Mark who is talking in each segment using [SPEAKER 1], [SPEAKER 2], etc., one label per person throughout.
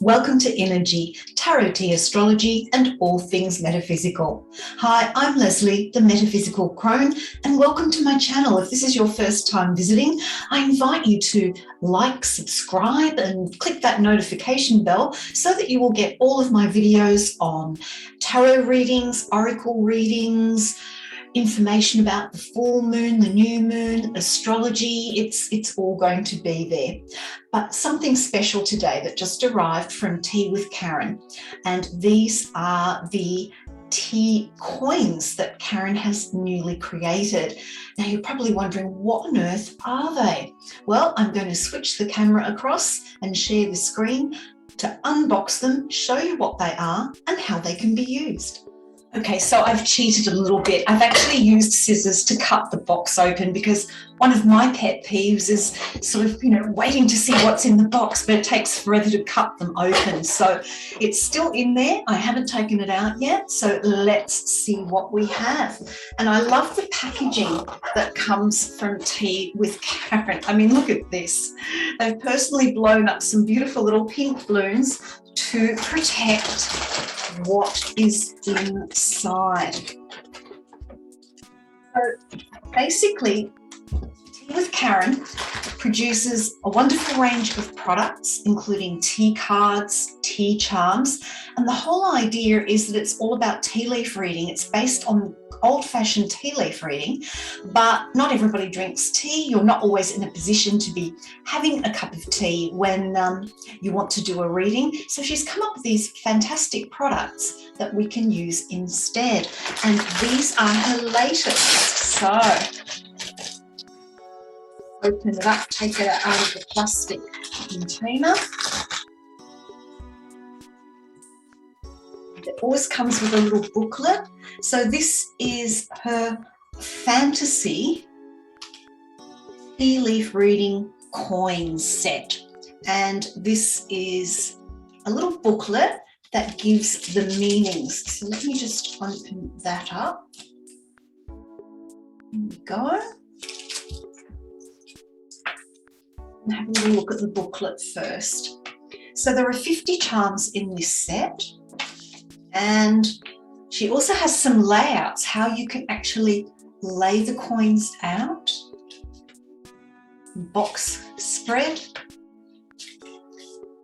[SPEAKER 1] Welcome to Innerji, Tarot Tea Astrology and all things metaphysical. Hi, I'm Leslie, the Metaphysical Crone, and welcome to my channel. If this is your first time visiting, I invite you to like, subscribe and click that notification bell so that you will get all of my videos on tarot readings, oracle readings, information about the full moon, the new moon, astrology. It's all going to be there. But something special today that just arrived from Tea with Karin, and these are the tea coins that Karin has newly created. Now you're probably wondering, what on earth are they? Well, I'm going to switch the camera across and share the screen to unbox them, show you what they are and how they can be used. Okay, so I've cheated a little bit. I've actually used scissors to cut the box open because one of my pet peeves is sort of, waiting to see what's in the box, but it takes forever to cut them open. So it's still in there. I haven't taken it out yet. So let's see what we have. And I love the packaging that comes from Tea with Karin. I mean, look at this. They've personally blown up some beautiful little pink balloons to protect what is inside. So basically, Tea with Karin produces a wonderful range of products, including tea cards, tea charms, and the whole idea is that it's all about tea leaf reading. It's based on old-fashioned tea leaf reading, but not everybody drinks tea. You're not always in a position to be having a cup of tea when you want to do a reading. So she's come up with these fantastic products that we can use instead. And these are her latest. So open it up, take it out of the plastic container. It always comes with a little booklet. So this is her Fantasy Tea Leaf Reading Coins Set. And this is a little booklet that gives the meanings. So let me just open that up. Here we go. And have a little look at the booklet first. So there are 50 charms in this set. And she also has some layouts, how you can actually lay the coins out. Box spread.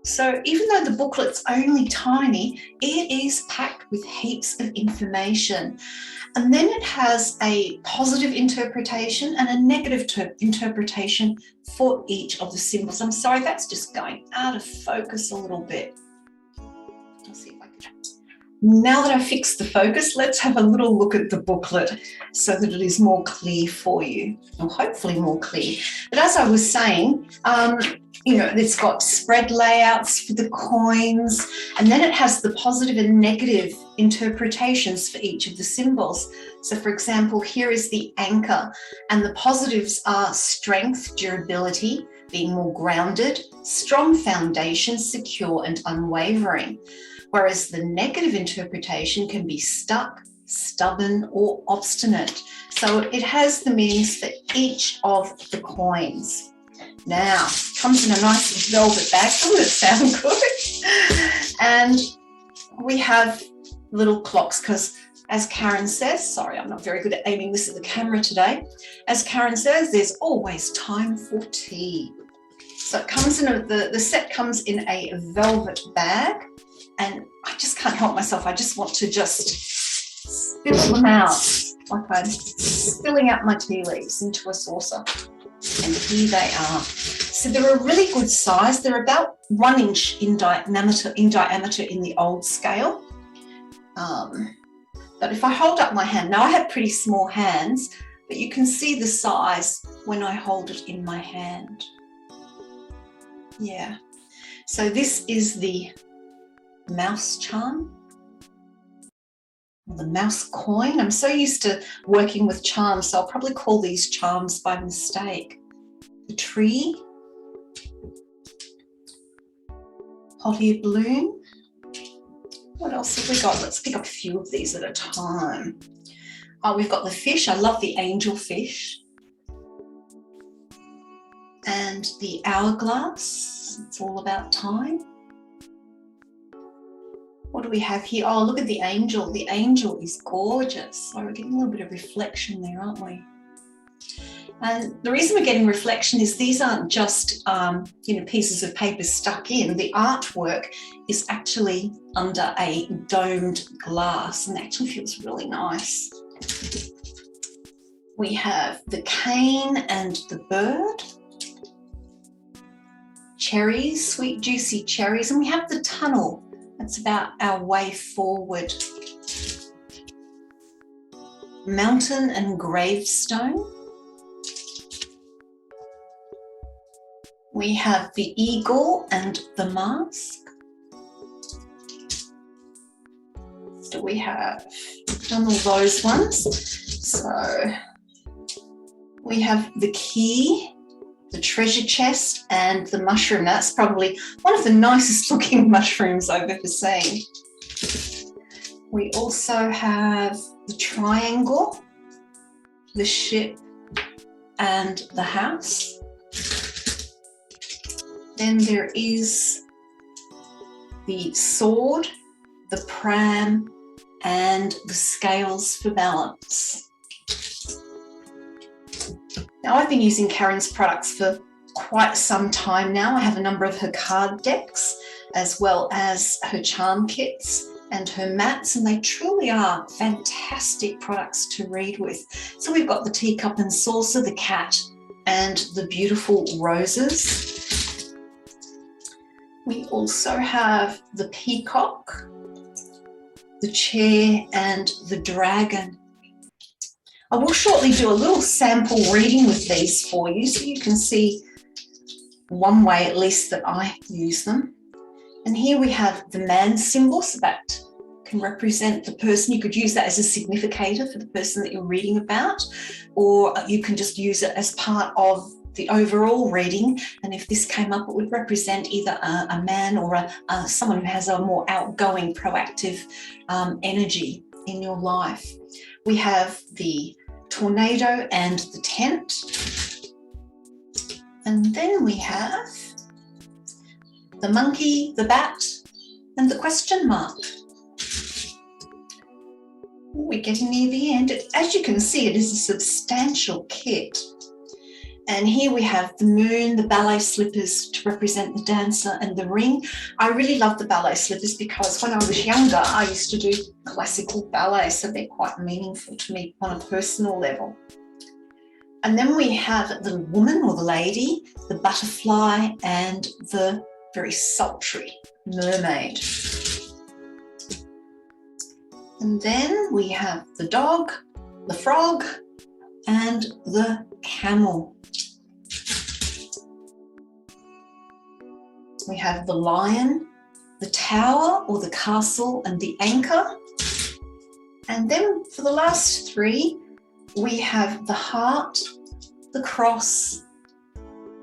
[SPEAKER 1] So even though the booklet's only tiny, it is packed with heaps of information. And then it has a positive interpretation and a negative interpretation for each of the symbols. I'm sorry, that's just going out of focus a little bit. Let's see if I can. Now that I've fixed the focus, let's have a little look at the booklet so that it is more clear for you, or hopefully more clear. But as I was saying, it's got spread layouts for the coins, and then it has the positive and negative interpretations for each of the symbols. So for example, here is the anchor, and the positives are strength, durability, being more grounded, strong foundation, secure and unwavering. Whereas the negative interpretation can be stuck, stubborn or obstinate. So it has the meanings for each of the coins. Now, it comes in a nice velvet bag. Doesn't it sound good? And we have little clocks because, as Karin says, sorry, I'm not very good at aiming this at the camera today. As Karin says, there's always time for tea. So it comes in the set comes in a velvet bag, and I just can't help myself. I just want to spill them out, like I'm spilling out my tea leaves into a saucer. And here they are. So they're a really good size. They're about 1 inch in diameter in the old scale. But if I hold up my hand, now I have pretty small hands, but you can see the size when I hold it in my hand. Yeah. So this is the mouse charm, or the mouse coin. I'm so used to working with charms, so I'll probably call these charms by mistake. The tree, hot-eared balloon. What else have we got? Let's pick up a few of these at a time. Oh, we've got the fish. I love the angel fish. And the hourglass. It's all about time. do we have here? Oh, look at the angel. The angel is gorgeous. So we're getting a little bit of reflection there, aren't we? And the reason we're getting reflection is these aren't just, pieces of paper stuck in. The artwork is actually under a domed glass and actually feels really nice. We have the cane and the bird. Cherries, sweet, juicy cherries. And we have the tunnel. That's about our way forward. Mountain and gravestone. We have the eagle and the mask. So we have done all those ones. So we have the key, the treasure chest, and the mushroom. That's probably one of the nicest looking mushrooms I've ever seen. We also have the triangle, the ship, and the house. Then there is the sword, the pram, and the scales for balance. Now, I've been using Karin's products for quite some time now. I have a number of her card decks, as well as her charm kits and her mats, and they truly are fantastic products to read with. So we've got the teacup and saucer, the cat, and the beautiful roses. We also have the peacock, the chair, and the dragon. I will shortly do a little sample reading with these for you so you can see one way at least that I use them. And here we have the man symbol, so that can represent the person. You could use that as a significator for the person that you're reading about, or you can just use it as part of the overall reading. And if this came up, it would represent either a man or someone who has a more outgoing, proactive energy in your life. We have the tornado and the tent. And then we have the monkey, the bat, and the question mark. We're getting near the end. As you can see, it is a substantial kit. And here we have the moon, the ballet slippers to represent the dancer, and the ring. I really love the ballet slippers because when I was younger, I used to do classical ballet, so they're quite meaningful to me on a personal level. And then we have the woman or the lady, the butterfly, and the very sultry mermaid. And then we have the dog, the frog, and the camel. We have the lion, the tower or the castle, and the anchor. And then for the last three, we have the heart, the cross,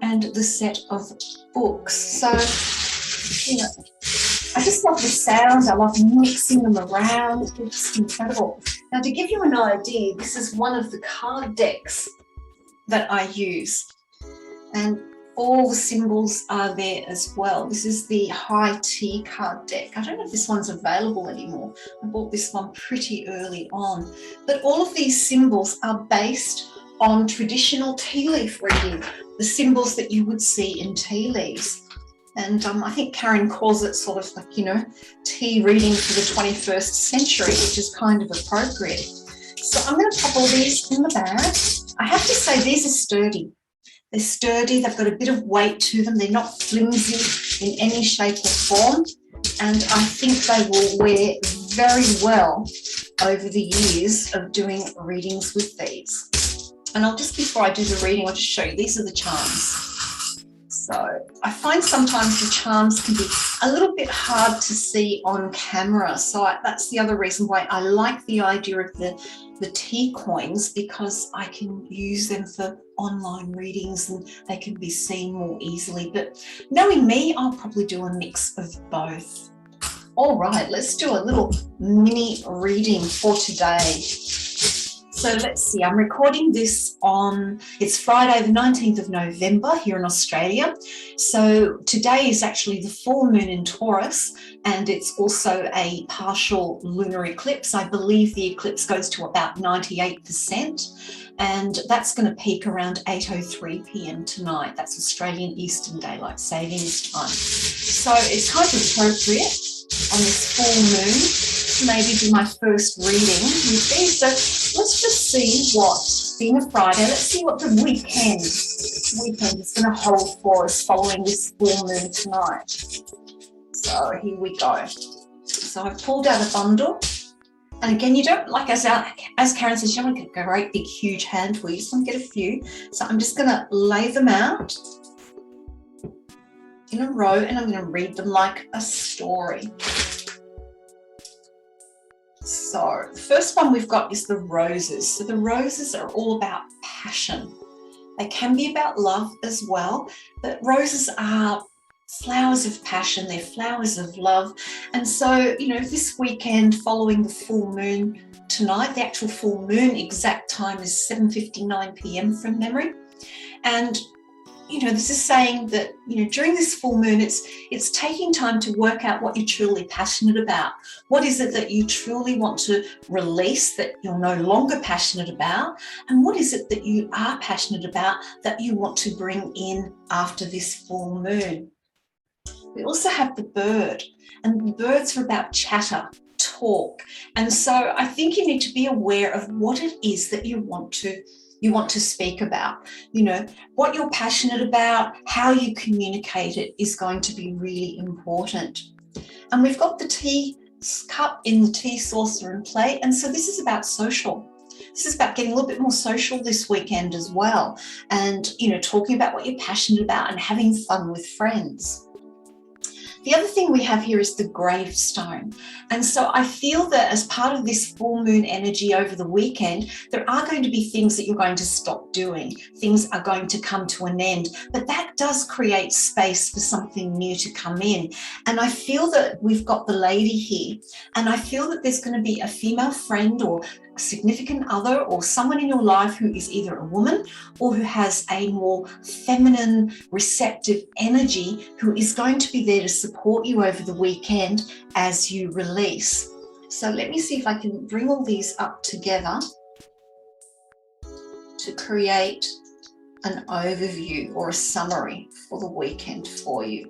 [SPEAKER 1] and the set of books. So, I just love the sound. I love mixing them around. It's just incredible. Now, to give you an idea, this is one of the card decks that I use. And all the symbols are there as well. This is the high tea card deck. I don't know if this one's available anymore. I bought this one pretty early on. But all of these symbols are based on traditional tea leaf reading, the symbols that you would see in tea leaves. And I think Karin calls it sort of like, tea reading for the 21st century, which is kind of appropriate. So I'm going to pop all these in the bag. I have to say these are sturdy. They're sturdy, they've got a bit of weight to them, they're not flimsy in any shape or form, and I think they will wear very well over the years of doing readings with these. And before I do the reading, I'll just show you, these are the charms. So I find sometimes the charms can be a little bit hard to see on camera, so that's the other reason why I like the idea of the tea coins, because I can use them for online readings and they can be seen more easily. But knowing me, I'll probably do a mix of both. All right, let's do a little mini reading for today. So let's see, I'm recording this it's Friday the 19th of November here in Australia. So today is actually the full moon in Taurus, and it's also a partial lunar eclipse. I believe the eclipse goes to about 98%, and that's going to peak around 8:03 p.m. tonight. That's Australian Eastern Daylight Savings Time. So it's kind of appropriate on this full moon to maybe do my first reading with these. So let's just see what, being a Friday, let's see what the weekend is going to hold for us following this full moon tonight. So here we go. So I've pulled out a bundle. And again, you don't, like as Karen says, you don't want to get a great big huge handful, you just want to get a few. So I'm just going to lay them out in a row, and I'm going to read them like a story. So the first one we've got is the roses. So the roses are all about passion. They can be about love as well, but roses are flowers of passion, they're flowers of love. And so, you know, this weekend following the full moon tonight, the actual full moon exact time is 7:59 p.m. from memory. And you know, this is saying that, you know, during this full moon, it's taking time to work out what you're truly passionate about. What is it that you truly want to release that you're no longer passionate about? And what is it that you are passionate about that you want to bring in after this full moon? We also have the bird, and the birds are about chatter, talk. And so I think you need to be aware of what it is that you want to speak about. You know, what you're passionate about, how you communicate it is going to be really important. And we've got the tea cup in the tea saucer and plate. And so this is about social. This is about getting a little bit more social this weekend as well. And, you know, talking about what you're passionate about and having fun with friends. The other thing we have here is the gravestone. And so I feel that as part of this full moon energy over the weekend, there are going to be things that you're going to stop doing. Things are going to come to an end, but that does create space for something new to come in. And I feel that we've got the lady here, and I feel that there's going to be a female friend or a significant other or someone in your life who is either a woman or who has a more feminine, receptive energy, who is going to be there to support you over the weekend as you release. So let me see if I can bring all these up together to create an overview or a summary for the weekend for you.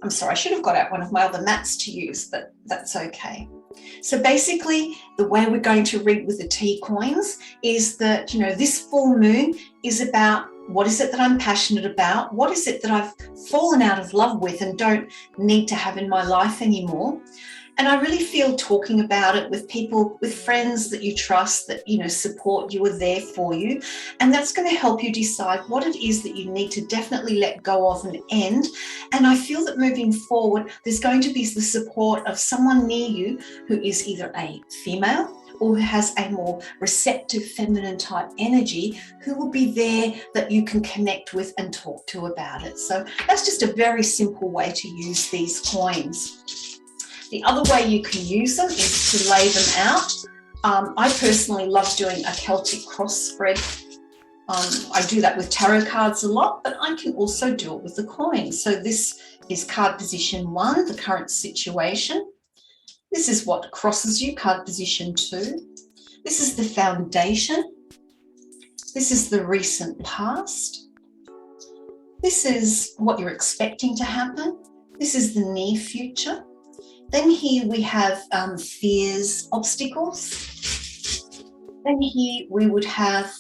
[SPEAKER 1] I'm sorry, I should have got out one of my other mats to use, but that's okay. So basically, the way we're going to read with the tea coins is that, you know, this full moon is about what is it that I'm passionate about? What is it that I've fallen out of love with and don't need to have in my life anymore? And I really feel talking about it with people, with friends that you trust, that, you know, support you, are there for you. And that's going to help you decide what it is that you need to definitely let go of and end. And I feel that moving forward, there's going to be the support of someone near you who is either a female or who has a more receptive feminine type energy, who will be there that you can connect with and talk to about it. So that's just a very simple way to use these coins. The other way you can use them is to lay them out. I personally love doing a Celtic cross spread. I do that with tarot cards a lot, but I can also do it with the coins. So this is card position 1, the current situation. This is what crosses you, card position 2. This is the foundation. This is the recent past. This is what you're expecting to happen. This is the near future. Then here we have fears, obstacles. Then here we would have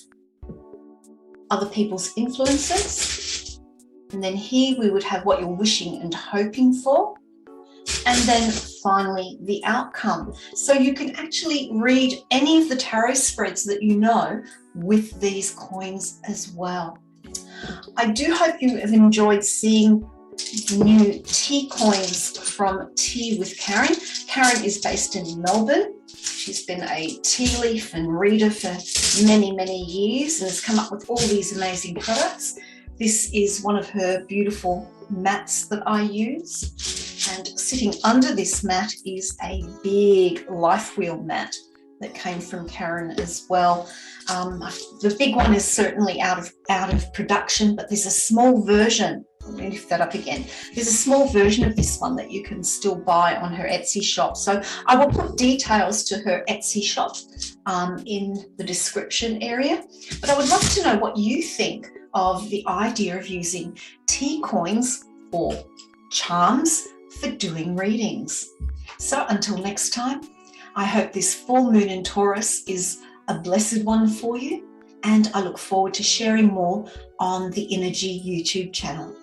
[SPEAKER 1] other people's influences. And then here we would have what you're wishing and hoping for. And then finally, the outcome. So you can actually read any of the tarot spreads that you know with these coins as well. I do hope you have enjoyed seeing new tea coins from Tea with Karin. Karin is based in Melbourne. She's been a tea leaf and reader for many, many years and has come up with all these amazing products. This is one of her beautiful mats that I use. And sitting under this mat is a big life wheel mat. that came from Karin as well. The big one is certainly out of production, but there's a small version. Let me lift that up again. There's a small version of this one that you can still buy on her Etsy shop. So I will put details to her Etsy shop in the description area. But I would love to know what you think of the idea of using tea coins or charms for doing readings. So until next time, I hope this full moon in Taurus is a blessed one for you, and I look forward to sharing more on the Innerji YouTube channel.